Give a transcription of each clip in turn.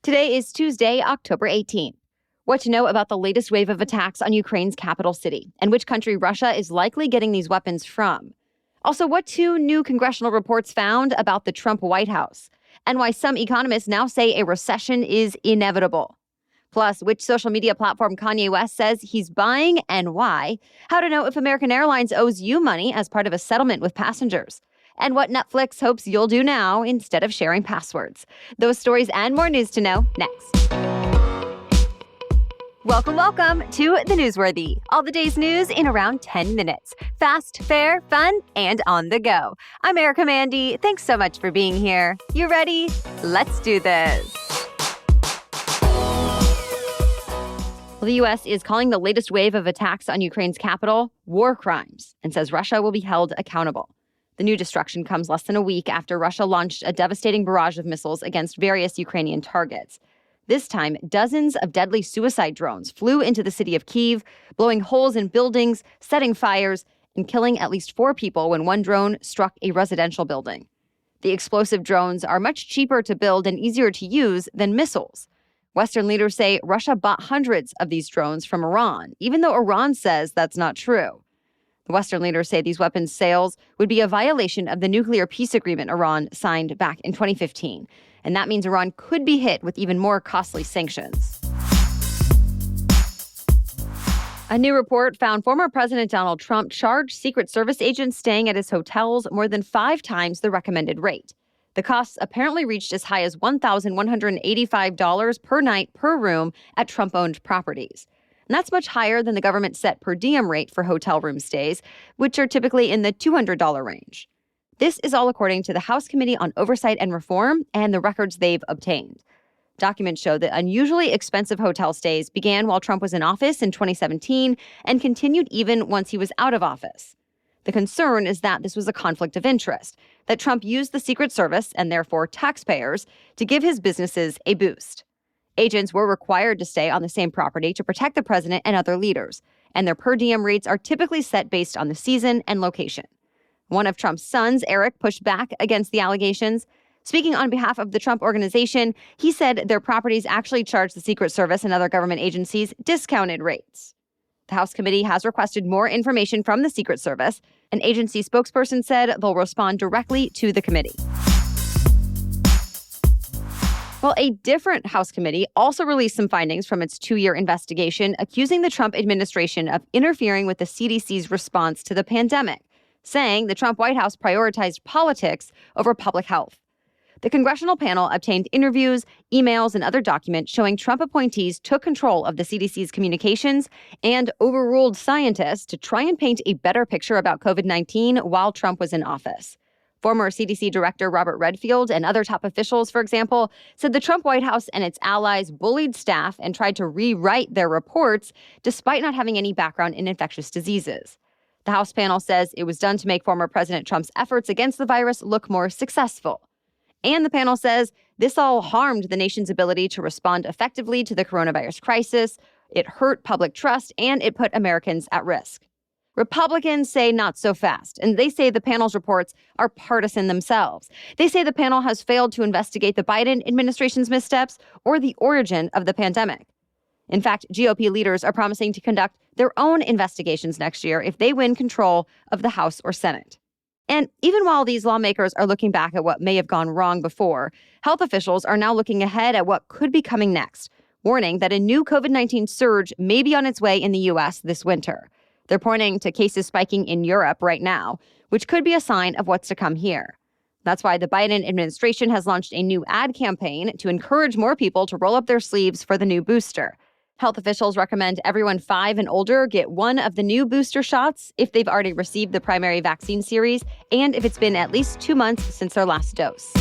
Today is Tuesday, October 18th. What to know about the latest wave of attacks on Ukraine's capital city and which country Russia is likely getting these weapons from. Also, what two new congressional reports found about the Trump White House and why some economists now say a recession is inevitable. Plus, which social media platform Kanye West says he's buying and why, how to know if American Airlines owes you money as part of a settlement with passengers, and what Netflix hopes you'll do now instead of sharing passwords. Those stories and more news to know next. Welcome to The Newsworthy. All the day's news in around 10 minutes. Fast, fair, fun, and on the go. I'm Erica Mandy. Thanks so much for being here. You ready? Let's do this. Well, the U.S. is calling the latest wave of attacks on Ukraine's capital war crimes and says Russia will be held accountable. The new destruction comes less than a week after Russia launched a devastating barrage of missiles against various Ukrainian targets. This time, dozens of deadly suicide drones flew into the city of Kyiv, blowing holes in buildings, setting fires, and killing at least 4 people when one drone struck a residential building. The explosive drones are much cheaper to build and easier to use than missiles. Western leaders say Russia bought hundreds of these drones from Iran, even though Iran says that's not true. The Western leaders say these weapons sales would be a violation of the nuclear peace agreement Iran signed back in 2015. And that means Iran could be hit with even more costly sanctions. A new report found former President Donald Trump charged Secret Service agents staying at his hotels more than 5 times the recommended rate. The costs apparently reached as high as $1,185 per night per room at Trump-owned properties. And that's much higher than the government set per diem rate for hotel room stays, which are typically in the $200 range. This is all according to the House Committee on Oversight and Reform and the records they've obtained. Documents show that unusually expensive hotel stays began while Trump was in office in 2017 and continued even once he was out of office. The concern is that this was a conflict of interest, that Trump used the Secret Service, and therefore taxpayers, to give his businesses a boost. Agents were required to stay on the same property to protect the president and other leaders, and their per diem rates are typically set based on the season and location. One of Trump's sons, Eric, pushed back against the allegations. Speaking on behalf of the Trump Organization, he said their properties actually charge the Secret Service and other government agencies discounted rates. The House committee has requested more information from the Secret Service. An agency spokesperson said they'll respond directly to the committee. Well, a different House committee also released some findings from its 2-year investigation accusing the Trump administration of interfering with the CDC's response to the pandemic, saying the Trump White House prioritized politics over public health. The congressional panel obtained interviews, emails, and other documents showing Trump appointees took control of the CDC's communications and overruled scientists to try and paint a better picture about COVID-19 while Trump was in office. Former CDC Director Robert Redfield and other top officials, for example, said the Trump White House and its allies bullied staff and tried to rewrite their reports despite not having any background in infectious diseases. The House panel says it was done to make former President Trump's efforts against the virus look more successful. And the panel says this all harmed the nation's ability to respond effectively to the coronavirus crisis. It hurt public trust, and it put Americans at risk. Republicans say not so fast, and they say the panel's reports are partisan themselves. They say the panel has failed to investigate the Biden administration's missteps or the origin of the pandemic. In fact, GOP leaders are promising to conduct their own investigations next year if they win control of the House or Senate. And even while these lawmakers are looking back at what may have gone wrong before, health officials are now looking ahead at what could be coming next, warning that a new COVID-19 surge may be on its way in the U.S. this winter. They're pointing to cases spiking in Europe right now, which could be a sign of what's to come here. That's why the Biden administration has launched a new ad campaign to encourage more people to roll up their sleeves for the new booster. Health officials recommend everyone 5 and older get one of the new booster shots if they've already received the primary vaccine series and if it's been at least 2 months since their last dose.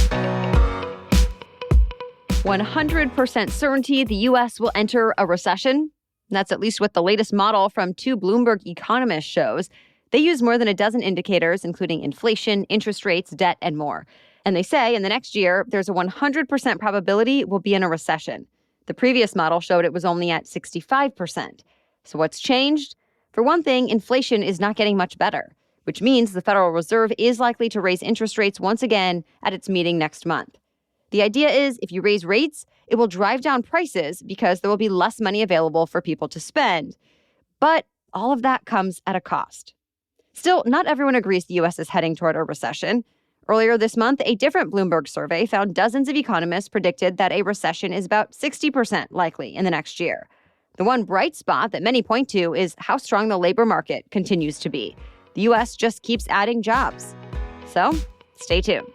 100% certainty the U.S. will enter a recession. That's at least what the latest model from 2 Bloomberg economists shows. They use more than a dozen indicators, including inflation, interest rates, debt, and more. And they say in the next year, there's a 100% probability we'll be in a recession. The previous model showed it was only at 65%. So what's changed? For one thing, inflation is not getting much better, which means the Federal Reserve is likely to raise interest rates once again at its meeting next month. The idea is if you raise rates, it will drive down prices because there will be less money available for people to spend. But all of that comes at a cost. Still, not everyone agrees the U.S. is heading toward a recession. Earlier this month, a different Bloomberg survey found dozens of economists predicted that a recession is about 60% likely in the next year. The one bright spot that many point to is how strong the labor market continues to be. The U.S. just keeps adding jobs. So, stay tuned.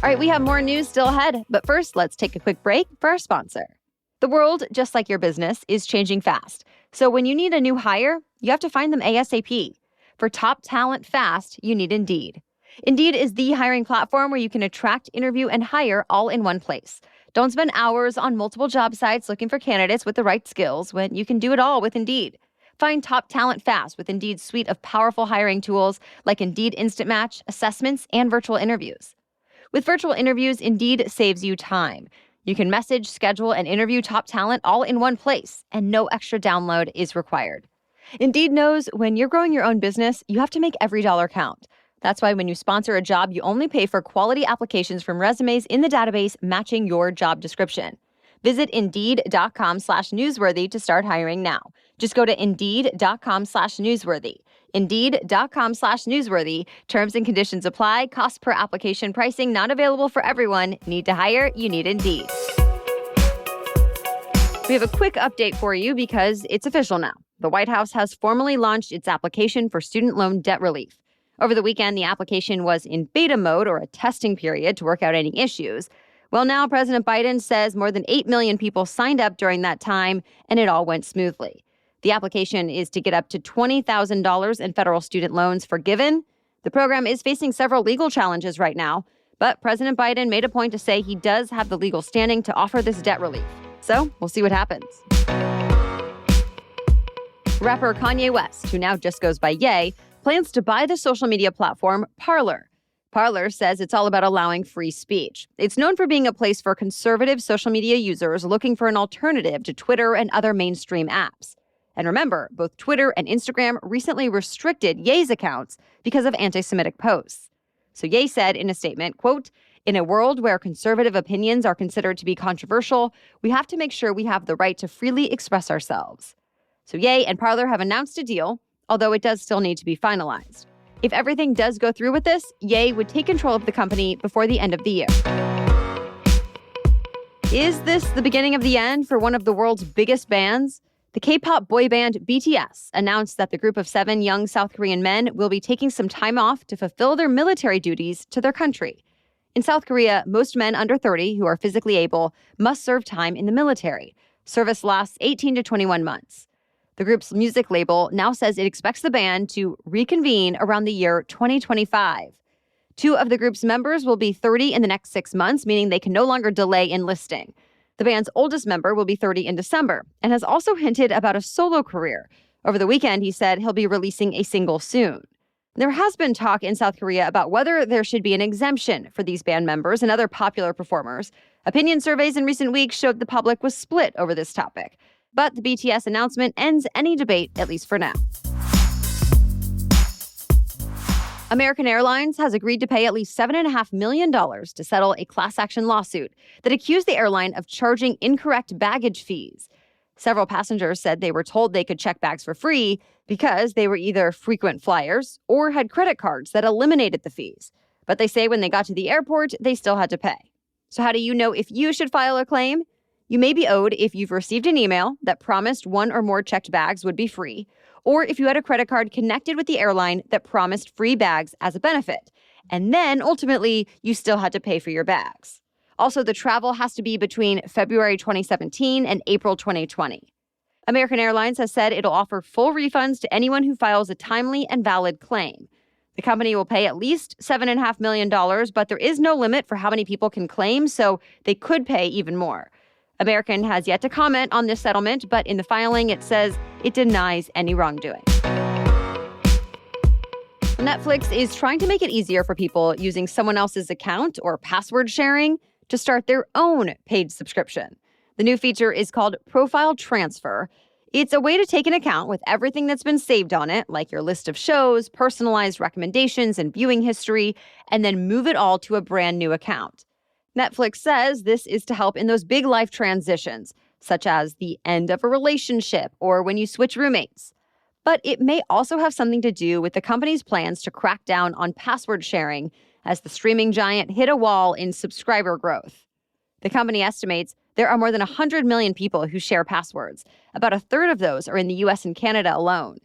All right, we have more news still ahead, but first, let's take a quick break for our sponsor. The world, just like your business, is changing fast. So when you need a new hire, you have to find them ASAP. For top talent fast, you need Indeed. Indeed is the hiring platform where you can attract, interview, and hire all in one place. Don't spend hours on multiple job sites looking for candidates with the right skills when you can do it all with Indeed. Find top talent fast with Indeed's suite of powerful hiring tools like Indeed Instant Match, assessments, and virtual interviews. With virtual interviews, Indeed saves you time. You can message, schedule, and interview top talent all in one place, and no extra download is required. Indeed knows when you're growing your own business, you have to make every dollar count. That's why when you sponsor a job, you only pay for quality applications from resumes in the database matching your job description. Visit Indeed.com/newsworthy to start hiring now. Just go to Indeed.com/newsworthy. Indeed.com/newsworthy. Terms and conditions apply. Cost per application pricing not available for everyone. Need to hire? You need Indeed. We have a quick update for you because it's official now. The White House has formally launched its application for student loan debt relief. Over the weekend, the application was in beta mode, or a testing period, to work out any issues. Well, now President Biden says more than 8 million people signed up during that time, and it all went smoothly. The application is to get up to $20,000 in federal student loans forgiven. The program is facing several legal challenges right now, but President Biden made a point to say he does have the legal standing to offer this debt relief. So we'll see what happens. Rapper Kanye West, who now just goes by Ye, plans to buy the social media platform Parler. Parler says it's all about allowing free speech. It's known for being a place for conservative social media users looking for an alternative to Twitter and other mainstream apps. And remember, both Twitter and Instagram recently restricted Ye's accounts because of anti-Semitic posts. So Ye said in a statement, quote, "In a world where conservative opinions are considered to be controversial, we have to make sure we have the right to freely express ourselves." So Ye and Parler have announced a deal, although it does still need to be finalized. If everything does go through with this, Ye would take control of the company before the end of the year. Is this the beginning of the end for one of the world's biggest bands? The K-pop boy band BTS announced that the group of 7 young South Korean men will be taking some time off to fulfill their military duties to their country. In South Korea, most men under 30 who are physically able must serve time in the military. Service lasts 18 to 21 months. The group's music label now says it expects the band to reconvene around the year 2025. 2 of the group's members will be 30 in the next 6 months, meaning they can no longer delay enlisting. The band's oldest member will be 30 in December and has also hinted about a solo career. Over the weekend, he said he'll be releasing a single soon. There has been talk in South Korea about whether there should be an exemption for these band members and other popular performers. Opinion surveys in recent weeks showed the public was split over this topic. But the BTS announcement ends any debate, at least for now. American Airlines has agreed to pay at least $7.5 million to settle a class action lawsuit that accused the airline of charging incorrect baggage fees. Several passengers said they were told they could check bags for free because they were either frequent flyers or had credit cards that eliminated the fees. But they say when they got to the airport, they still had to pay. So how do you know if you should file a claim? You may be owed if you've received an email that promised 1 or more checked bags would be free, or if you had a credit card connected with the airline that promised free bags as a benefit. And then, ultimately, you still had to pay for your bags. Also, the travel has to be between February 2017 and April 2020. American Airlines has said it'll offer full refunds to anyone who files a timely and valid claim. The company will pay at least $7.5 million, but there is no limit for how many people can claim, so they could pay even more. American has yet to comment on this settlement, but in the filing, it says it denies any wrongdoing. Netflix is trying to make it easier for people using someone else's account or password sharing to start their own paid subscription. The new feature is called Profile Transfer. It's a way to take an account with everything that's been saved on it, like your list of shows, personalized recommendations, and viewing history, and then move it all to a brand new account. Netflix says this is to help in those big life transitions, such as the end of a relationship or when you switch roommates. But it may also have something to do with the company's plans to crack down on password sharing as the streaming giant hit a wall in subscriber growth. The company estimates there are more than 100 million people who share passwords. About a third of those are in the US and Canada alone.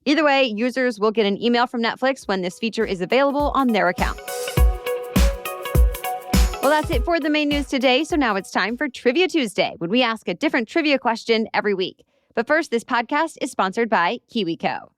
Either way, users will get an email from Netflix when this feature is available on their account. Well, that's it for the main news today. So now it's time for Trivia Tuesday, when we ask a different trivia question every week. But first, this podcast is sponsored by KiwiCo.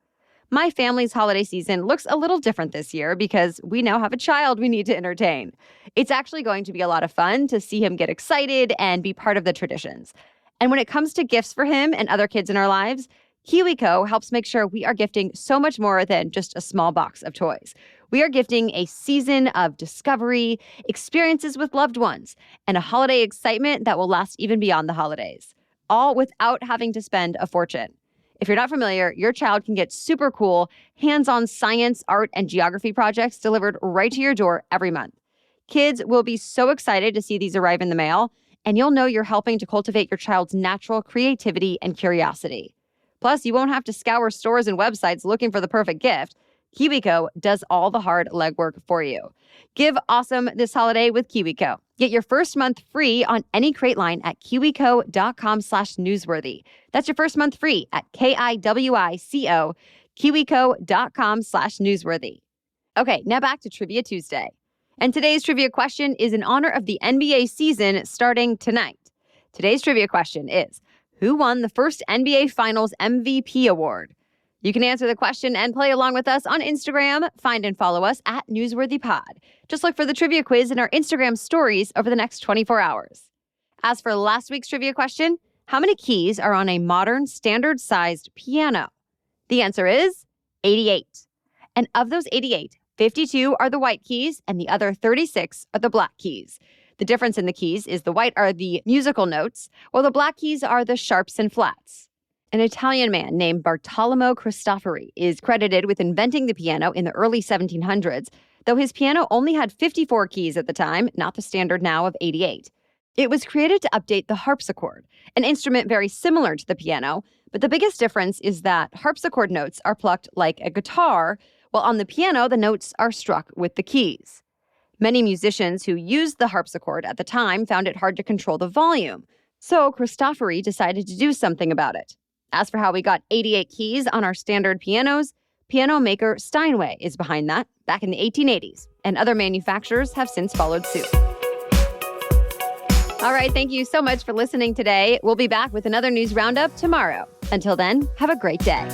My family's holiday season looks a little different this year because we now have a child we need to entertain. It's actually going to be a lot of fun to see him get excited and be part of the traditions. And when it comes to gifts for him and other kids in our lives, KiwiCo helps make sure we are gifting so much more than just a small box of toys. We are gifting a season of discovery, experiences with loved ones, and a holiday excitement that will last even beyond the holidays, all without having to spend a fortune. If you're not familiar, your child can get super cool, hands-on science, art, and geography projects delivered right to your door every month. Kids will be so excited to see these arrive in the mail, and you'll know you're helping to cultivate your child's natural creativity and curiosity. Plus, you won't have to scour stores and websites looking for the perfect gift. KiwiCo does all the hard legwork for you. Give awesome this holiday with KiwiCo. Get your first month free on any crate line at kiwico.com/newsworthy. That's your first month free at KIWICO, kiwico.com/newsworthy. Okay, now back to Trivia Tuesday. And today's trivia question is in honor of the NBA season starting tonight. Today's trivia question is, who won the first NBA Finals MVP award? You can answer the question and play along with us on Instagram. Find and follow us at NewsworthyPod. Just look for the trivia quiz in our Instagram stories over the next 24 hours. As for last week's trivia question, how many keys are on a modern standard-sized piano? The answer is 88. And of those 88, 52 are the white keys and the other 36 are the black keys. The difference in the keys is the white are the musical notes, while the black keys are the sharps and flats. An Italian man named Bartolomeo Cristofori is credited with inventing the piano in the early 1700s, though his piano only had 54 keys at the time, not the standard now of 88. It was created to update the harpsichord, an instrument very similar to the piano, but the biggest difference is that harpsichord notes are plucked like a guitar, while on the piano the notes are struck with the keys. Many musicians who used the harpsichord at the time found it hard to control the volume, so Cristofori decided to do something about it. As for how we got 88 keys on our standard pianos, piano maker Steinway is behind that back in the 1880s, and other manufacturers have since followed suit. All right, thank you so much for listening today. We'll be back with another news roundup tomorrow. Until then, have a great day.